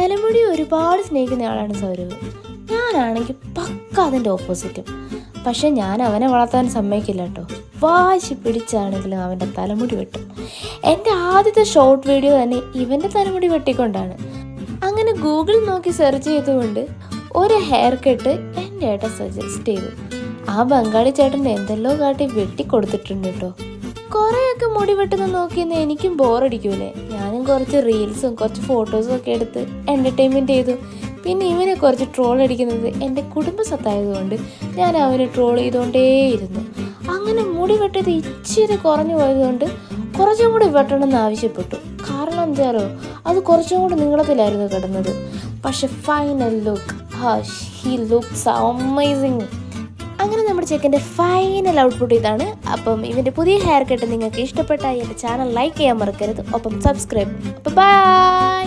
തലമുടി ഒരുപാട് സ്നേഹിക്കുന്ന ആളാണ് സൗരവ്. ഞാനാണെങ്കിൽ പക്ക അതിൻ്റെ ഓപ്പോസിറ്റും. പക്ഷെ ഞാൻ അവനെ വളർത്താൻ സമ്മതിക്കില്ല കേട്ടോ. വാശി പിടിച്ചാണെങ്കിലും അവൻ്റെ തലമുടി വെട്ടും. എൻ്റെ ആദ്യത്തെ ഷോർട്ട് വീഡിയോ തന്നെ ഇവൻ്റെ തലമുടി വെട്ടിക്കൊണ്ടാണ്. അങ്ങനെ ഗൂഗിൾ നോക്കി സെർച്ച് ചെയ്തുകൊണ്ട് ഒരു ഹെയർ കട്ട് എൻ്റെ ഏട്ടൻ സജസ്റ്റ് ചെയ്തു. ആ ബംഗാളി ചേട്ടൻ എന്തെല്ലോ കാട്ടി വെട്ടിക്കൊടുത്തിട്ടുണ്ട് കേട്ടോ. കുറേയൊക്കെ മുടി വെട്ടുന്ന നോക്കിയെന്ന് എനിക്കും ബോറടിക്കൂലേ. ഞാനും കുറച്ച് റീൽസും കുറച്ച് ഫോട്ടോസും ഒക്കെ എടുത്ത് എൻ്റർടൈൻമെൻറ്റ് ചെയ്തു. പിന്നെ ഇവനെ കുറച്ച് ട്രോൾ അടിക്കുന്നത് എൻ്റെ കുടുംബ സ്വത്തായതുകൊണ്ട് ഞാൻ അവനെ ട്രോൾ ചെയ്തുകൊണ്ടേയിരുന്നു. അങ്ങനെ മുടി വെട്ടത് ഇച്ചിരി കുറഞ്ഞു പോയതുകൊണ്ട് കുറച്ചും കൂടി വെട്ടണമെന്ന് ആവശ്യപ്പെട്ടു. കാരണം എന്താണോ, അത് കുറച്ചും കൂടി നീളത്തിലായിരുന്നു കിടന്നത്. പക്ഷെ final look, he looks amazing. അങ്ങനെ നമ്മുടെ ചെക്കൻ്റെ ഫൈനൽ ഔട്ട്പുട്ട് ഇതാണ്. അപ്പം ഇവൻ്റെ പുതിയ ഹെയർ കട്ട് നിങ്ങൾക്ക് ഇഷ്ടപ്പെട്ടാൽ എൻ്റെ ചാനൽ ലൈക്ക് ചെയ്യാൻ മറക്കരുത്. ഒപ്പം സബ്സ്ക്രൈബ്. അപ്പോൾ ബൈ.